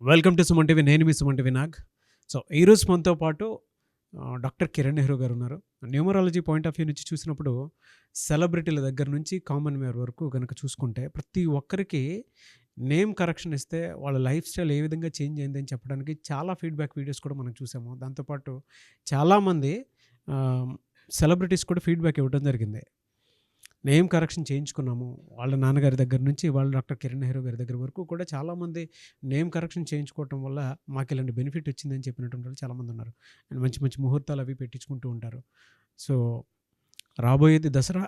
Welcome to Suman TV. నేను మీ Suman TV Nag. So ఈరోజు మనతో పాటు డాక్టర్ కిరణ్ నెహ్రూ గారు ఉన్నారు. న్యూమరాలజీ పాయింట్ ఆఫ్ వ్యూ నుంచి చూసినప్పుడు సెలబ్రిటీల దగ్గర నుంచి కామన్ మ్యాన్ వరకు కనుక చూసుకుంటే ప్రతి ఒక్కరికి నేమ్ కరెక్షన్ ఇస్తే వాళ్ళ లైఫ్ స్టైల్ ఏ విధంగా చేంజ్ అయిందని చెప్పడానికి చాలా ఫీడ్బ్యాక్ వీడియోస్ కూడా మనం చూసాము. దాంతోపాటు చాలామంది సెలబ్రిటీస్ కూడా ఫీడ్బ్యాక్ ఇవ్వడం జరిగింది. నేమ్ కరెక్షన్ చేయించుకున్నాము వాళ్ళ నాన్నగారి దగ్గర నుంచి వాళ్ళ డాక్టర్ కిరణ్ నెహ్రూ గారి దగ్గర వరకు కూడా చాలామంది నేమ్ కరెక్షన్ చేయించుకోవటం వల్ల మాకు ఇలాంటి బెనిఫిట్ వచ్చిందని చెప్పినటువంటి వాళ్ళు చాలామంది ఉన్నారు. అండ్ మంచి మంచి ముహూర్తాలు అవి పెట్టించుకుంటూ ఉంటారు. సో రాబోయేది దసరా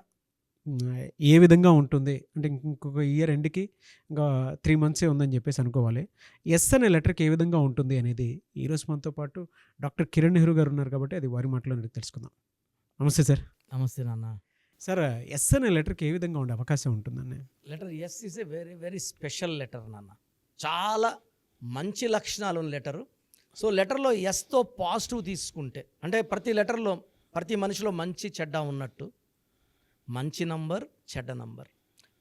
ఏ విధంగా ఉంటుంది అంటే ఇంకొక ఇయర్ ఎండ్కి ఇంకా 3 months ఉందని చెప్పేసి అనుకోవాలి. ఎస్ అనే లెటర్కి ఏ విధంగా ఉంటుంది అనేది ఈరోజు మనతో పాటు డాక్టర్ కిరణ్ నెహ్రూ గారు ఉన్నారు కాబట్టి అది వారి మాటలో తెలుసుకుందాం. నమస్తే సార్. నమస్తే నాన్న. సార్, ఎస్ అనే లెటర్కి ఏ విధంగా ఉండే అవకాశం ఉంటుందండి? Letter S is a very very special letter నాన్న. చాలా మంచి లక్షణాలు ఉన్న లెటరు. సో లెటర్లో ఎస్తో పాజిటివ్ తీసుకుంటే అంటే ప్రతి లెటర్లో ప్రతి మనిషిలో మంచి చెడ్డ ఉన్నట్టు మంచి నంబర్ చెడ్డ నంబర్.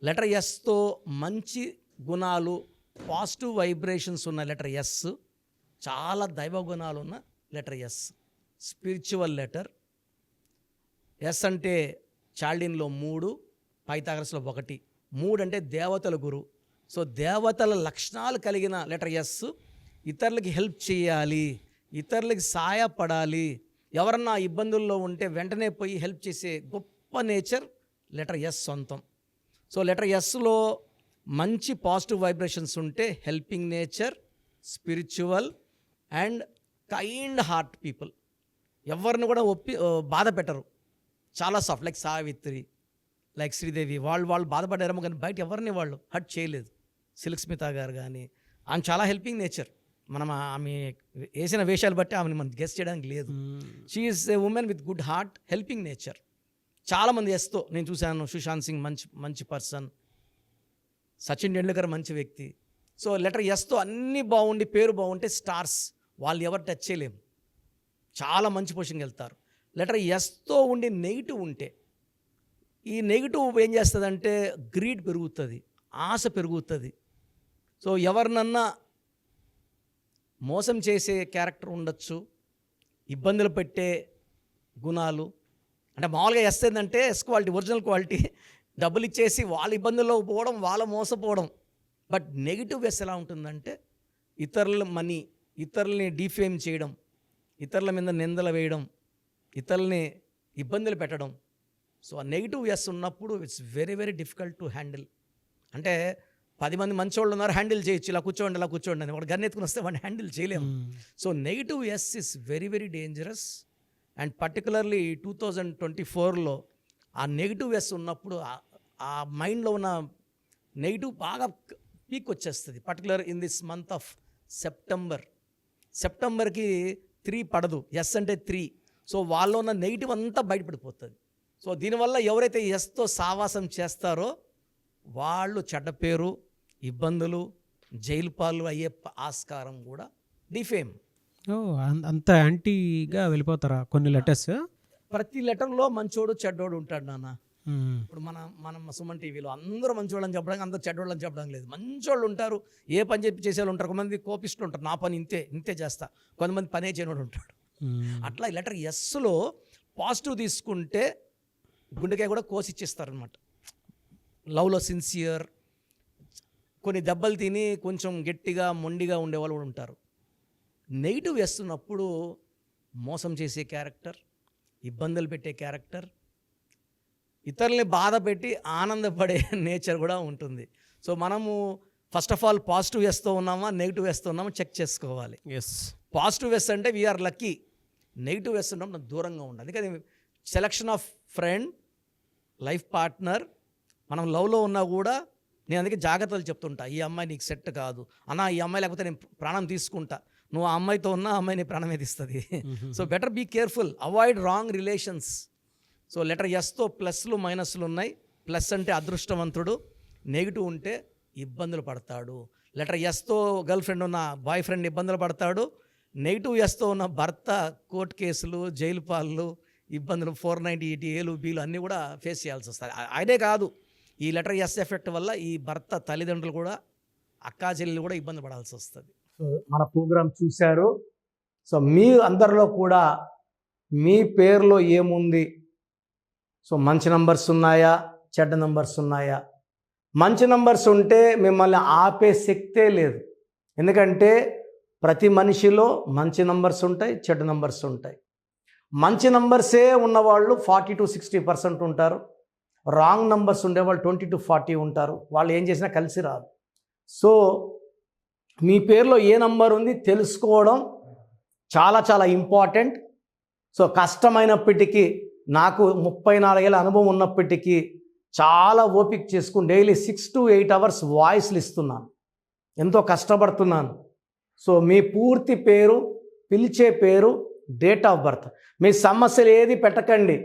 లెటర్ ఎస్తో మంచి గుణాలు పాజిటివ్ వైబ్రేషన్స్ ఉన్న లెటర్ ఎస్, చాలా దైవ గుణాలు ఉన్న letter S, spiritual letter. S అంటే చాల్డిన్లో 3, పైథాగరస్లో 1. 3 అంటే దేవతల గురు. సో దేవతల లక్షణాలు కలిగిన లెటర్ ఎస్. ఇతరులకి హెల్ప్ చేయాలి, ఇతరులకి సహాయపడాలి, ఎవరన్నా ఇబ్బందుల్లో ఉంటే వెంటనే పోయి హెల్ప్ చేసే గొప్ప నేచర్ లెటర్ ఎస్ సొంతం. సో లెటర్ ఎస్లో మంచి పాజిటివ్ వైబ్రేషన్స్ ఉంటే helping nature, spiritual and kind heart people. ఎవరిని కూడా బాధ పెట్టరు, చాలా soft. Like Savitri, like Sridevi, వాళ్ళు బాధపడ్డారేమో కానీ బయట ఎవరిని వాళ్ళు హర్ట్ చేయలేదు. సిల్క్ స్మిత గారు కానీ ఆమె చాలా హెల్పింగ్ నేచర్. మనం ఆమె వేసిన వేషాలు బట్టి ఆమెను మనం గెస్ట్ చేయడానికి లేదు. She is a women with good heart, helping nature. చాలామంది ఎస్తో నేను చూశాను. సుశాంత్ సింగ్ మంచి పర్సన్, సచిన్ టెండూల్కర్ మంచి వ్యక్తి. సో లెటర్ ఎస్తో అన్నీ బాగుండి పేరు బాగుంటే స్టార్స్, వాళ్ళు ఎవరు టచ్ చేయలేము, చాలా మంచి పొజిషన్కి వెళ్తారు. లెటర్ ఎస్తో ఉండి నెగిటివ్ ఉంటే ఈ నెగిటివ్ ఏం చేస్తుందంటే గ్రీడ్ పెరుగుతుంది, ఆశ పెరుగుతుంది. సో ఎవరినన్నా మోసం చేసే క్యారెక్టర్ ఉండొచ్చు, ఇబ్బందులు పెట్టే గుణాలు. అంటే మామూలుగా ఎస్ ఏంటంటే ఎస్ క్వాలిటీ, ఒరిజినల్ క్వాలిటీ, డబ్బులు ఇచ్చేసి వాళ్ళ ఇబ్బందుల్లో పోవడం, వాళ్ళ మోసపోవడం. బట్ నెగిటివ్ ఎస్ ఎలా ఉంటుందంటే ఇతరుల మనీ, ఇతరులని డిఫేమ్ చేయడం, ఇతరుల మీద నిందలు వేయడం, ఇతరులని ఇబ్బందులు పెట్టడం. సో ఆ నెగిటివ్ ఎస్ ఉన్నప్పుడు it's very very difficult to handle. అంటే 10 మంది మంచి వాళ్ళు ఉన్నారు, హ్యాండిల్ చేయొచ్చు, ఇలా కూర్చోండి అని. వాడు గన్ ఎత్తుకుని వస్తే వాడిని హ్యాండిల్ చేయలేము. So negative S is very very dangerous. And particularly 2024లో ఆ నెగిటివ్ ఎస్ ఉన్నప్పుడు ఆ మైండ్లో ఉన్న నెగిటివ్ బాగా పీక్ వచ్చేస్తుంది. Particular in this month of సెప్టెంబర్కి 3 పడదు, ఎస్ అంటే 3. సో వాళ్ళలో ఉన్న నెగిటివ్ అంతా బయటపడిపోతుంది. సో దీనివల్ల ఎవరైతే ఎస్తో సావాసం చేస్తారో వాళ్ళు చెడ్డ పేరు, ఇబ్బందులు, జైలు పాలు అయ్యే ఆస్కారం కూడా, డిఫేమ్. అంత యాంటీగా వెళ్ళిపోతారా కొన్ని లెటర్స్? ప్రతి లెటర్లో మంచోడు చెడ్డోడు ఉంటాడు నాన్న. ఇప్పుడు మనం సుమన్ టీవీలో అందరూ మంచోళ్ళు అని చెప్పడానికి, అందరూ చెడ్డోళ్ళు అని చెప్పడం లేదు. మంచోళ్ళు ఉంటారు, ఏ పని చెప్పి చేసేవాళ్ళు ఉంటారు. కొంతమంది కోపిస్టులు ఉంటారు, నా పని ఇంతే చేస్తా. కొంతమంది పనే చేయనోడు ఉంటాడు. అట్లా ఈ లెటర్ ఎస్లో పాజిటివ్ తీసుకుంటే గుండెకాయ కూడా కోసిచ్చిస్తారనమాట. లవ్లో సిన్సియర్, కొన్ని దెబ్బలు తిని కొంచెం గట్టిగా మొండిగా ఉండేవాళ్ళు కూడా ఉంటారు. నెగిటివ్ వేస్తున్నప్పుడు మోసం చేసే క్యారెక్టర్, ఇబ్బందులు పెట్టే క్యారెక్టర్, ఇతరుల్ని బాధ పెట్టి ఆనందపడే నేచర్ కూడా ఉంటుంది. సో మనము ఫస్ట్ ఆఫ్ ఆల్ పాజిటివ్ వేస్తూ ఉన్నామా నెగిటివ్ వేస్తూ ఉన్నామా చెక్ చేసుకోవాలి. పాజిటివ్ వేస్తే అంటే వీఆర్ లక్కీ, నెగిటివ్ వేస్తున్నప్పుడు నాకు దూరంగా ఉండాలి. అందుకని selection of friend, life partner, మనం లవ్లో ఉన్నా కూడా నేను అందుకే జాగ్రత్తలు చెప్తుంటా. ఈ అమ్మాయి నీకు సెట్ కాదు అన్నా, ఈ అమ్మాయి లేకపోతే నేను ప్రాణం తీసుకుంటా, నువ్వు ఆ అమ్మాయితో ఉన్నా ఆ అమ్మాయి నీ ప్రాణం ఇస్తుంది. So better be careful, avoid wrong relations. So letter ఎస్తో ప్లస్లు మైనస్లు ఉన్నాయి. ప్లస్ అంటే అదృష్టవంతుడు, నెగిటివ్ ఉంటే ఇబ్బందులు పడతాడు. లెటర్ ఎస్తో గర్ల్ ఫ్రెండ్ ఉన్న బాయ్ ఫ్రెండ్ ఇబ్బందులు పడతాడు. నెగిటివ్ ఎస్తో ఉన్న భర్త కోర్టు కేసులు, జైలు పాలు, ఇబ్బందులు, 490 ఏలు బీలు అన్నీ కూడా ఫేస్ చేయాల్సి వస్తుంది. అదే కాదు, ఈ లెటర్ ఎస్ ఎఫెక్ట్ వల్ల ఈ భర్త తల్లిదండ్రులు కూడా, అక్కా చెల్లెలు కూడా ఇబ్బంది పడాల్సి వస్తుంది. సో మన ప్రోగ్రాం చూశారు. సో మీ అందరిలో కూడా మీ పేరులో ఏముంది? సో మంచి నంబర్స్ ఉన్నాయా, చెడ్డ నంబర్స్ ఉన్నాయా? మంచి నంబర్స్ ఉంటే మిమ్మల్ని ఆపే శక్తే లేదు. ఎందుకంటే ప్రతి మనిషిలో మంచి నంబర్స్ ఉంటాయి, చెడ్డ నంబర్స్ ఉంటాయి. మంచి నంబర్సే ఉన్నవాళ్ళు 40-60% ఉంటారు. రాంగ్ నంబర్స్ ఉండేవాళ్ళు 20-40 ఉంటారు. వాళ్ళు ఏం చేసినా కలిసి రాదు. సో మీ పేరులో ఏ నంబర్ ఉంది తెలుసుకోవడం చాలా చాలా ఇంపార్టెంట్. సో కష్టమైనప్పటికీ, నాకు 34 ఏళ్ళ అనుభవం ఉన్నప్పటికీ చాలా ఓపిక చేసుకుని డైలీ 6 to 8 hours వాయిస్లు ఇస్తున్నాను. ఎంతో కష్టపడుతున్నాను. సో మీ పూర్తి పేరు, పిలిచే పేరు, డేట్ ఆఫ్ బర్త్, మీ సమస్యలు ఏది పెట్టకండి.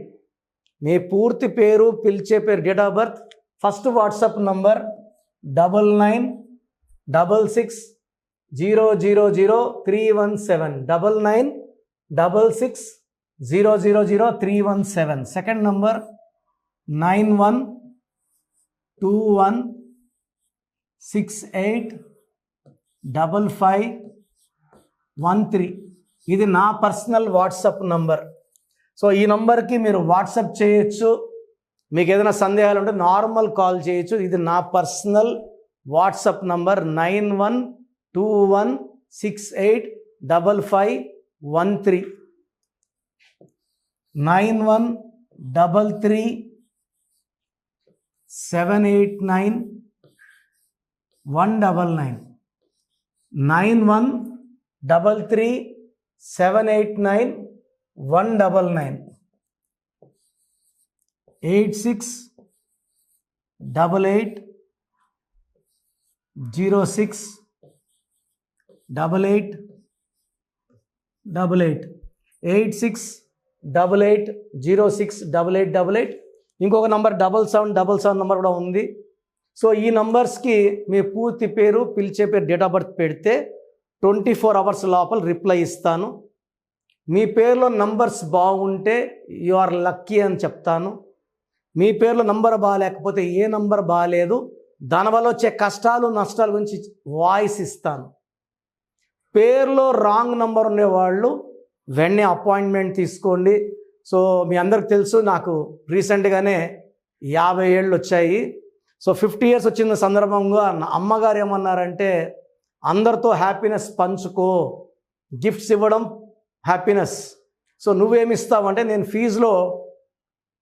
మీ పూర్తి పేరు, పిలిచే పేరు, date of birth, first WhatsApp number 9966000317 9966000317. Second number 9121685513. ఇది నా పర్సనల్ వాట్సాప్ నంబర్. సో ఈ నంబర్కి మీరు వాట్సాప్ చేయొచ్చు. మీకు ఏదైనా సందేహాలు ఉంటే నార్మల్ కాల్ చేయొచ్చు. ఇది నా పర్సనల్ వాట్సాప్ నంబర్ 9121685513 9133789199 9133789199 8688068888 8688068888. ఇంకొక నంబర్ 7777 నంబర్ కూడా ఉంది. సో ఈ నంబర్స్కి మీ పూర్తి పేరు, పిలిచే పేరు, డేట్ ఆఫ్ బర్త్ పెడితే 24 hours లోపల రిప్లై ఇస్తాను. మీ పేరులో నంబర్స్ బాగుంటే యు ఆర్ లక్కీ అని చెప్తాను. మీ పేరులో నంబర్ బాగాలేకపోతే ఏ నంబర్ బాగాలేదు, దానివల్ల వచ్చే కష్టాలు నష్టాల గురించి వాయిస్ ఇస్తాను. పేరులో రాంగ్ నంబర్ ఉండేవాళ్ళు వెంటనే అపాయింట్మెంట్ తీసుకోండి. సో మీ అందరికి తెలుసు, నాకు రీసెంట్గానే 50 ఏళ్ళు వచ్చాయి. సో 50 years వచ్చిన సందర్భంగా నా అమ్మగారు ఏమన్నారంటే, అందరితో హ్యాపీనెస్ పంచుకో, గిఫ్ట్స్ ఇవ్వడం హ్యాపీనెస్. సో నువ్వేమిస్తావంటే, నేను ఫీజులో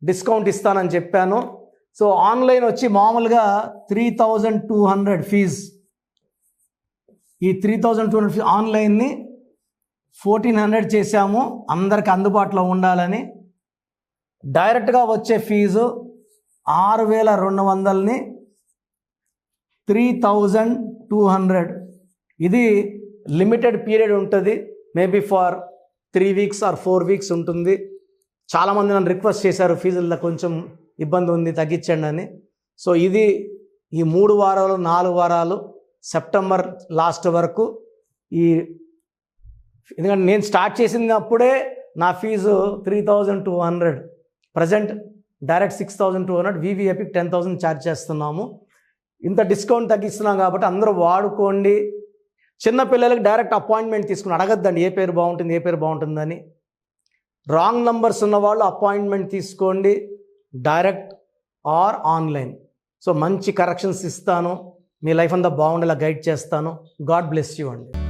డిస్కౌంట్ ఇస్తానని చెప్పాను. సో ఆన్లైన్ వచ్చి మామూలుగా 3200 ఫీజ్. ఈ 3200 ఫీజ్ ఆన్లైన్ని 1400 చేశాము, అందరికి అందుబాటులో ఉండాలని. డైరెక్ట్గా వచ్చే ఫీజు 6200ని 3200. ఇది లిమిటెడ్ పీరియడ్ ఉంటుంది, maybe for 3 weeks or 4 weeks ఉంటుంది. చాలామంది నన్ను రిక్వెస్ట్ చేశారు, ఫీజుల్లో కొంచెం ఇబ్బంది ఉంది తగ్గించండి అని. సో ఇది ఈ 3 వారాలు 4 వారాలు సెప్టెంబర్ లాస్ట్ వరకు. ఎందుకంటే నేను స్టార్ట్ చేసినప్పుడే నా fee 3200, present direct 6200, VVIP 10,000 charge చేస్తున్నాము. ఇంత డిస్కౌంట్ తగ్గిస్తున్నాం కాబట్టి అందరూ వాడుకోండి. చిన్నపిల్లలకి డైరెక్ట్ అపాయింట్మెంట్ తీసుకుని అడగద్దండి ఏ పేరు బాగుంటుంది, ఏ పేరు బాగుంటుందని. రాంగ్ నంబర్స్ ఉన్నవాళ్ళు అపాయింట్మెంట్ తీసుకోండి, డైరెక్ట్ ఆర్ ఆన్లైన్. సో మంచి కరెక్షన్స్ ఇస్తాను, మీ లైఫ్ అంతా బాగుండేలా గైడ్ చేస్తాను. గాడ్ బ్లెస్ యూ అండి.